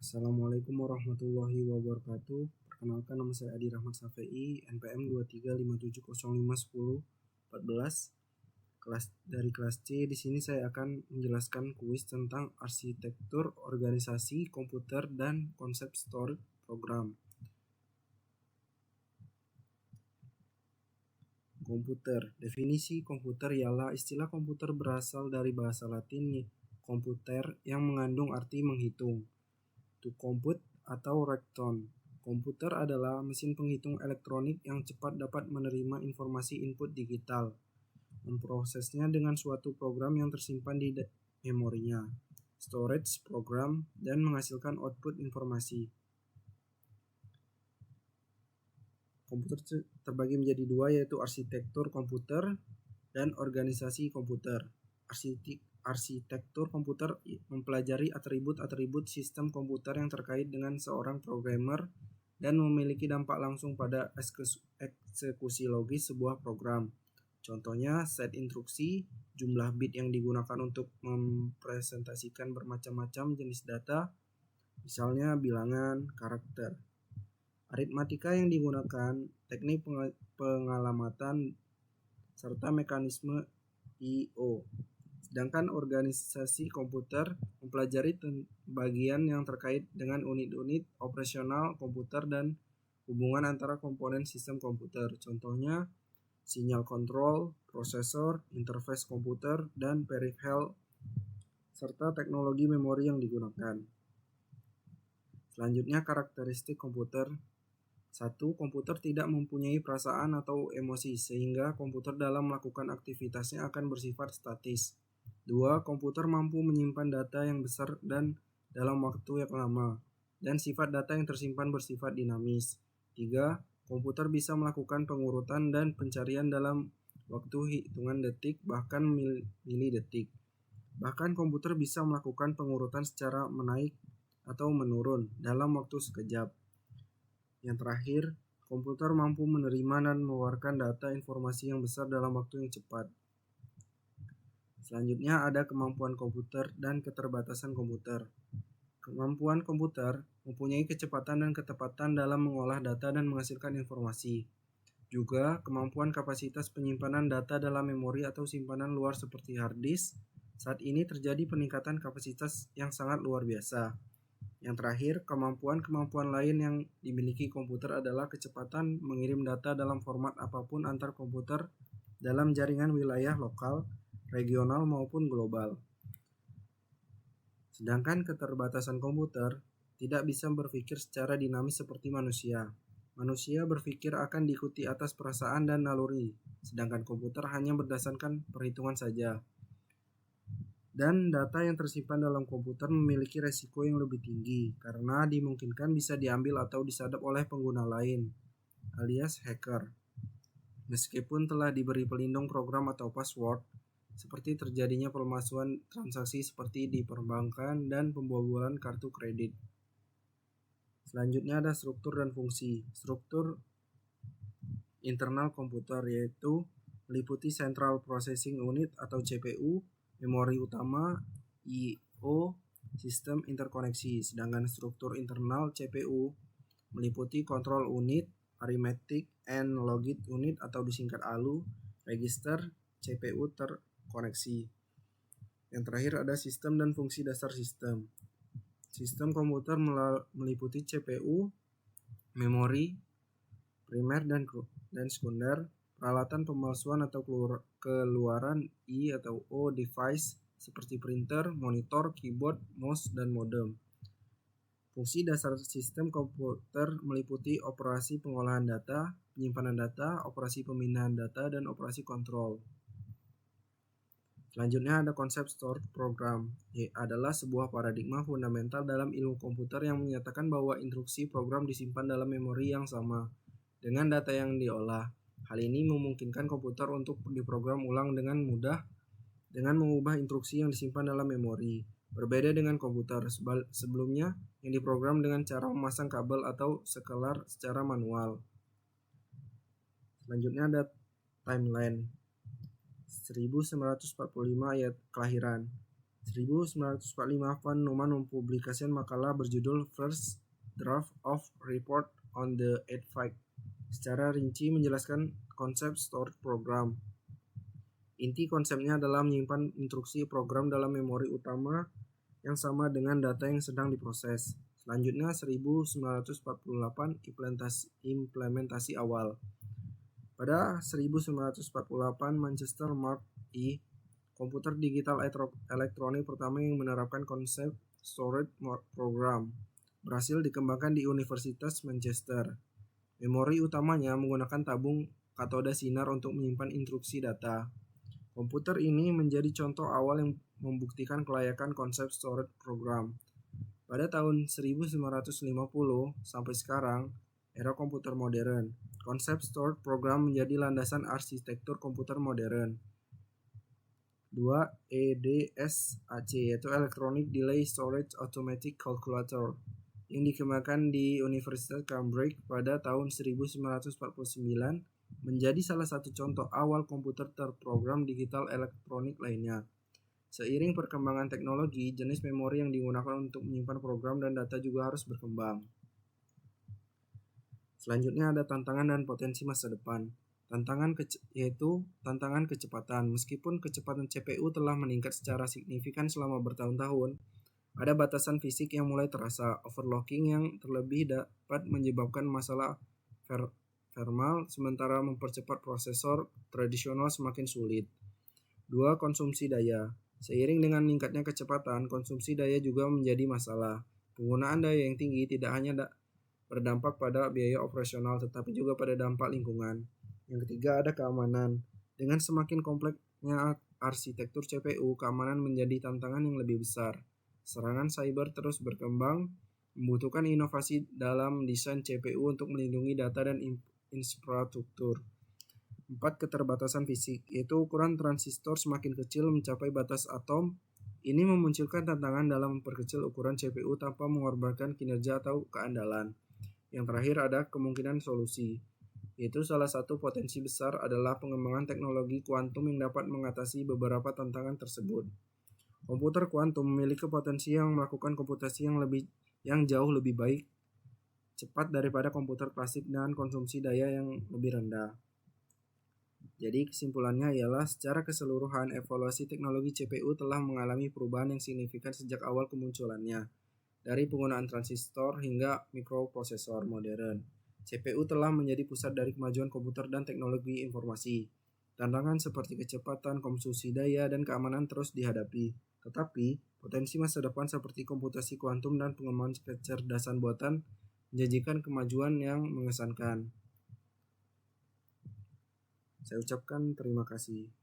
Assalamualaikum warahmatullahi wabarakatuh. Perkenalkan, nama saya Adi Rahmat Safei, NPM 2357051014. Kelas C. Di sini saya akan menjelaskan kuis tentang arsitektur organisasi komputer dan konsep storage program. Komputer. Definisi komputer ialah istilah komputer berasal dari bahasa Latin komputer yang mengandung arti menghitung. To compute atau recton. Komputer adalah mesin penghitung elektronik yang cepat dapat menerima informasi input digital, memprosesnya dengan suatu program yang tersimpan di memorinya, storage program, dan menghasilkan output informasi. Komputer terbagi menjadi dua, yaitu arsitektur komputer dan organisasi komputer. Arsitektur komputer mempelajari atribut-atribut sistem komputer yang terkait dengan seorang programmer dan memiliki dampak langsung pada eksekusi logis sebuah program. Contohnya, set instruksi, jumlah bit yang digunakan untuk mempresentasikan bermacam-macam jenis data, misalnya bilangan, karakter. Aritmatika yang digunakan, teknik pengalamatan, serta mekanisme I/O. Sedangkan organisasi komputer mempelajari bagian yang terkait dengan unit-unit operasional komputer dan hubungan antara komponen sistem komputer. Contohnya, sinyal kontrol, prosesor, interface komputer, dan peripheral, serta teknologi memori yang digunakan. Selanjutnya, karakteristik komputer. 1. Komputer tidak mempunyai perasaan atau emosi, sehingga komputer dalam melakukan aktivitasnya akan bersifat statis. 2. Komputer mampu menyimpan data yang besar dan dalam waktu yang lama, dan sifat data yang tersimpan bersifat dinamis. 3. Komputer bisa melakukan pengurutan dan pencarian dalam waktu hitungan detik, bahkan milidetik. Bahkan komputer bisa melakukan pengurutan secara menaik atau menurun dalam waktu sekejap. Yang terakhir, komputer mampu menerima dan mengeluarkan data informasi yang besar dalam waktu yang cepat. Selanjutnya ada kemampuan komputer dan keterbatasan komputer. Kemampuan komputer mempunyai kecepatan dan ketepatan dalam mengolah data dan menghasilkan informasi. Juga kemampuan kapasitas penyimpanan data dalam memori atau simpanan luar seperti hard disk. Saat ini terjadi peningkatan kapasitas yang sangat luar biasa. Yang terakhir, kemampuan lain yang dimiliki komputer adalah kecepatan mengirim data dalam format apapun antar komputer dalam jaringan wilayah lokal, regional, maupun global. Sedangkan keterbatasan komputer tidak bisa berpikir secara dinamis seperti manusia. Manusia berpikir akan diikuti atas perasaan dan naluri, sedangkan komputer hanya berdasarkan perhitungan saja. Dan data yang tersimpan dalam komputer memiliki resiko yang lebih tinggi karena dimungkinkan bisa diambil atau disadap oleh pengguna lain, alias hacker. Meskipun telah diberi pelindung program atau password, seperti terjadinya pemalsuan transaksi seperti di perbankan dan pembobolan kartu kredit. Selanjutnya ada struktur dan fungsi. Struktur internal komputer yaitu meliputi Central Processing Unit atau CPU, memori utama, I/O, sistem interkoneksi. Sedangkan struktur internal CPU meliputi Control Unit, Arithmetic and Logic Unit atau disingkat ALU, register, CPU terkoneksi. Yang terakhir ada sistem dan fungsi dasar sistem. Sistem komputer meliputi CPU, memori, primer dan sekunder, peralatan pemalsuan atau keluaran I atau O device seperti printer, monitor, keyboard, mouse, dan modem. Fungsi dasar sistem komputer meliputi operasi pengolahan data, penyimpanan data, operasi pemindahan data, dan operasi kontrol. Selanjutnya ada konsep storage program, adalah sebuah paradigma fundamental dalam ilmu komputer yang menyatakan bahwa instruksi program disimpan dalam memori yang sama dengan data yang diolah. Hal ini memungkinkan komputer untuk diprogram ulang dengan mudah dengan mengubah instruksi yang disimpan dalam memori. Berbeda dengan komputer sebelumnya yang diprogram dengan cara memasang kabel atau scalar secara manual. Selanjutnya ada timeline. 1945 ayat kelahiran. 1945 Van Neumann mempublikasikan makalah berjudul First Draft of Report on the EDVAC. Secara rinci menjelaskan konsep storage program. Inti konsepnya adalah menyimpan instruksi program dalam memori utama yang sama dengan data yang sedang diproses. Selanjutnya 1948 implementasi awal. Pada 1948 Manchester Mark I, komputer digital elektronik pertama yang menerapkan konsep storage program, berhasil dikembangkan di Universitas Manchester. Memori utamanya menggunakan tabung katoda sinar untuk menyimpan instruksi data. Komputer ini menjadi contoh awal yang membuktikan kelayakan konsep storage program. Pada tahun 1950 sampai sekarang, era komputer modern, konsep storage program menjadi landasan arsitektur komputer modern. 2. EDSAC, yaitu Electronic Delay Storage Automatic Calculator, yang dikembangkan di Universitas Cambridge pada tahun 1949, menjadi salah satu contoh awal komputer terprogram digital elektronik lainnya. Seiring perkembangan teknologi, jenis memori yang digunakan untuk menyimpan program dan data juga harus berkembang. Selanjutnya ada tantangan dan potensi masa depan. Yaitu tantangan kecepatan. Meskipun kecepatan CPU telah meningkat secara signifikan selama bertahun-tahun, ada batasan fisik yang mulai terasa. Overclocking yang terlebih dapat menyebabkan masalah thermal, sementara mempercepat prosesor tradisional semakin sulit. 2. Konsumsi daya. Seiring dengan meningkatnya kecepatan, konsumsi daya juga menjadi masalah. Penggunaan daya yang tinggi tidak hanya berdampak pada biaya operasional, tetapi juga pada dampak lingkungan. Yang ketiga ada keamanan. Dengan semakin kompleksnya arsitektur CPU, keamanan menjadi tantangan yang lebih besar. Serangan cyber terus berkembang, membutuhkan inovasi dalam desain CPU untuk melindungi data dan infrastruktur. 4. Keterbatasan fisik, yaitu ukuran transistor semakin kecil mencapai batas atom. Ini memunculkan tantangan dalam memperkecil ukuran CPU tanpa mengorbankan kinerja atau keandalan. Yang terakhir ada kemungkinan solusi, yaitu salah satu potensi besar adalah pengembangan teknologi kuantum yang dapat mengatasi beberapa tantangan tersebut. Komputer kuantum memiliki potensi yang melakukan komputasi yang jauh lebih baik, cepat daripada komputer klasik dengan konsumsi daya yang lebih rendah. Jadi kesimpulannya ialah secara keseluruhan evaluasi teknologi CPU telah mengalami perubahan yang signifikan sejak awal kemunculannya. Dari penggunaan transistor hingga mikroprosesor modern, CPU telah menjadi pusat dari kemajuan komputer dan teknologi informasi. Tantangan seperti kecepatan, konsumsi daya, dan keamanan terus dihadapi. Tetapi, potensi masa depan seperti komputasi kuantum dan pengembangan kecerdasan buatan menjanjikan kemajuan yang mengesankan. Saya ucapkan terima kasih.